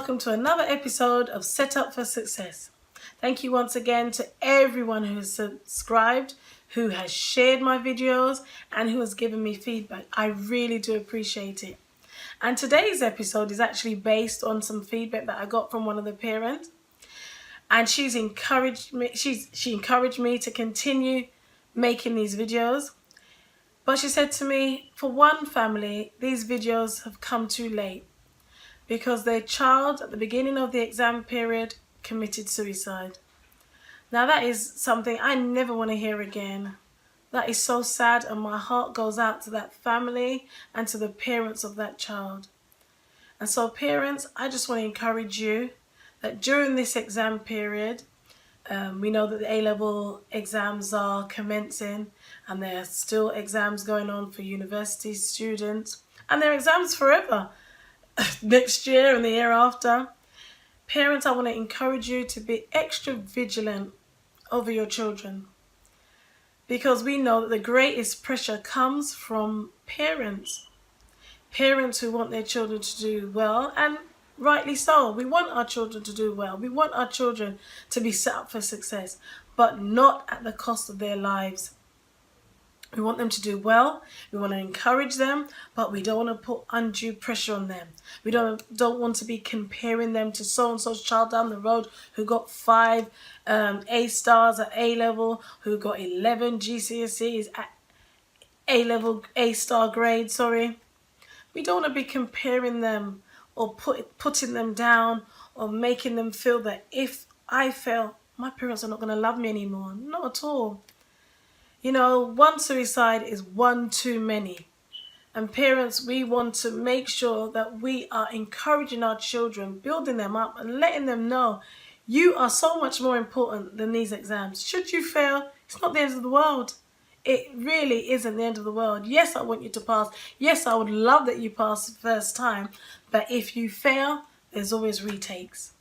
welcome to another episode of Set Up for Success. Thank you once again to everyone who has subscribed, who has shared my videos, and who has given me feedback. I really do appreciate it. And today's episode is actually based on some feedback that I got from one of the parents. And she encouraged me to continue making these videos. But she said to me, for one family, these videos have come too late because their child at the beginning of the exam period committed suicide. Now that is something I never want to hear again. That is so sad, and my heart goes out to that family and to the parents of that child. And so parents, I just want to encourage you that during this exam period, we know that the A-level exams are commencing, and there are still exams going on for university students, and there are exams forever next year and the year after. Parents, I want to encourage you to be extra vigilant over your children, because we know that the greatest pressure comes from parents who want their children to do well, and rightly so. We want our children to do well. We want our children to be set up for success, but not at the cost of their lives. We want them to do well. We want to encourage them, but we don't want to put undue pressure on them. We don't want to be comparing them to so-and-so's child down the road who got 5 A stars at A-level, who got 11 GCSEs at A-level A-star grade, We don't want to be comparing them or putting them down or making them feel that if I fail, my parents are not going to love me anymore. Not at all. You know, one suicide is one too many. And parents, we want to make sure that we are encouraging our children, building them up and letting them know you are so much more important than these exams. Should you fail, it's not the end of the world. It really isn't the end of the world. Yes, I want you to pass. Yes, I would love that you pass the first time. But if you fail, there's always retakes.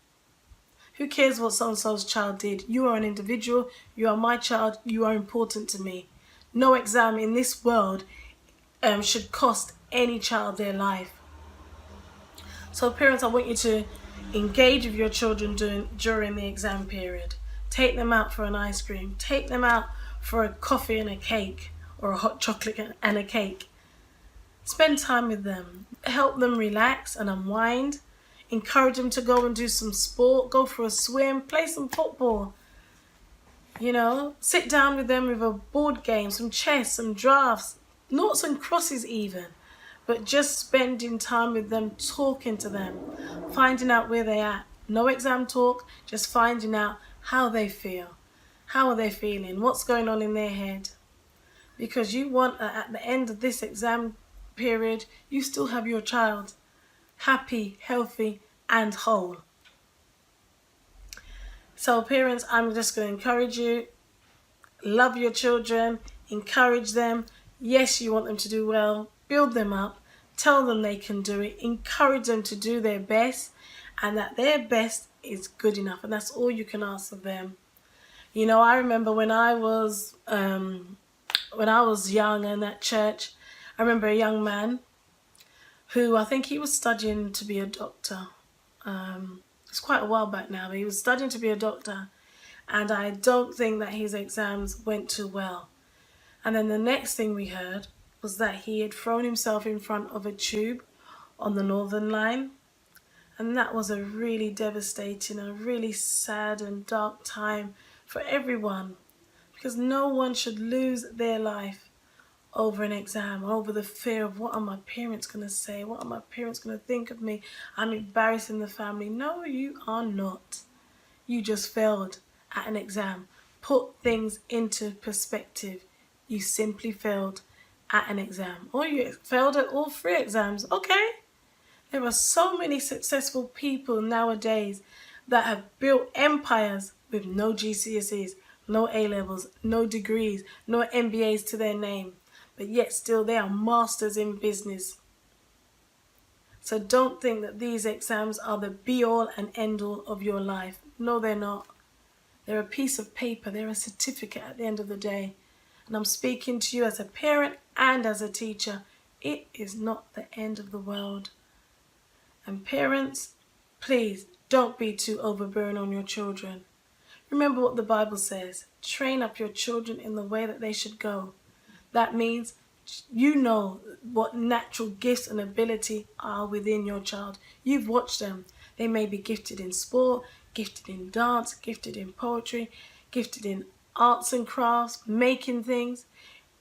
Who cares what so-and-so's child did? You are an individual. You are my child. You are important to me. No exam in this world should cost any child their life. So parents, I want you to engage with your children during the exam period. Take them out for an ice cream. Take them out for a coffee and a cake, or a hot chocolate and a cake. Spend time with them. Help them relax and unwind. Encourage them to go and do some sport, go for a swim, play some football. You know, sit down with them with a board game, some chess, some drafts, noughts and crosses even. But just spending time with them, talking to them, finding out where they're at. No exam talk, just finding out how they feel. How are they feeling? What's going on in their head? Because you want, at the end of this exam period, you still have your child happy, healthy, and whole. So parents, I'm just going to encourage you. Love your children. Encourage them. Yes, you want them to do well. Build them up. Tell them they can do it. Encourage them to do their best, and that their best is good enough, and that's all you can ask of them. You know, I remember when I was young and at church, I remember a young man who I think he was studying to be a doctor. It's quite a while back now, but he was studying to be a doctor, and I don't think that his exams went too well. And then the next thing we heard was that he had thrown himself in front of a tube on the Northern Line, and that was a really devastating, a really sad and dark time for everyone, because no one should lose their life over an exam, over the fear of what are my parents going to say, what are my parents going to think of me, I'm embarrassing the family. No, you are not. You just failed at an exam. Put things into perspective. You simply failed at an exam, or you failed at all 3 exams. Okay, there are so many successful people nowadays that have built empires with no GCSEs, no A-levels, no degrees, no MBAs to their name, but yet still they are masters in business. So don't think that these exams are the be-all and end-all of your life. No, they're not. They're a piece of paper. They're a certificate at the end of the day. And I'm speaking to you as a parent and as a teacher. It is not the end of the world. And parents, Please don't be too overbearing on your children. Remember what the Bible says. Train up your children in the way that they should go. That means you know what natural gifts and ability are within your child. You've watched them. They may be gifted in sport, gifted in dance, gifted in poetry, gifted in arts and crafts, making things.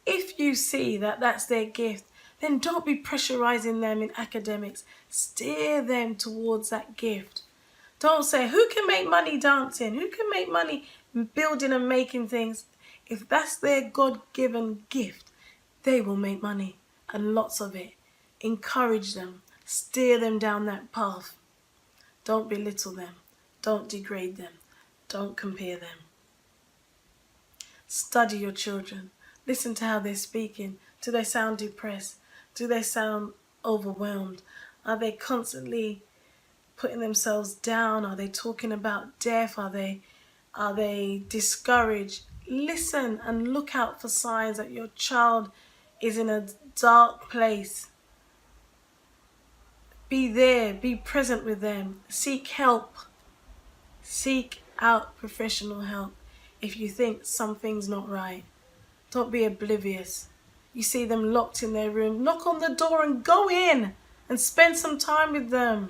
If you see that that's their gift, then don't be pressurizing them in academics. Steer them towards that gift. Don't say, who can make money dancing? Who can make money building and making things? If that's their God-given gift, they will make money, and lots of it. Encourage them. Steer them down that path. Don't belittle them. Don't degrade them. Don't compare them. Study your children. Listen to how they're speaking. Do they sound depressed? Do they sound overwhelmed? Are they constantly putting themselves down? Are they talking about death? Are they discouraged? Listen and look out for signs that your child is in a dark place. Be there, be present with them. Seek help. Seek out professional help if you think something's not right. Don't be oblivious. You see them locked in their room, knock on the door and go in and spend some time with them.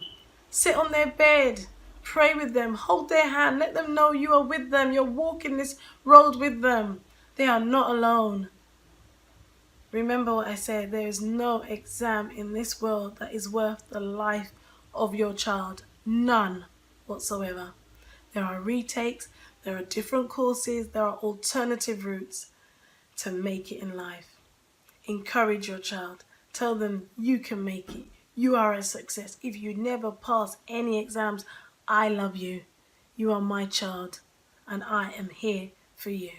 Sit on their bed, pray with them, hold their hand, let them know you are with them, you're walking this road with them. They are not alone. Remember what I said, there is no exam in this world that is worth the life of your child. None whatsoever. There are retakes, there are different courses, there are alternative routes to make it in life. Encourage your child. Tell them you can make it. You are a success. If you never pass any exams, I love you. You are my child, and I am here for you.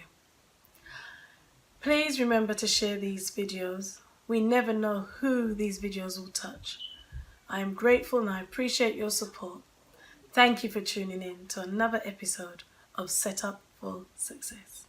Please remember to share these videos. We never know who these videos will touch. I am grateful and I appreciate your support. Thank you for tuning in to another episode of Set Up for Success.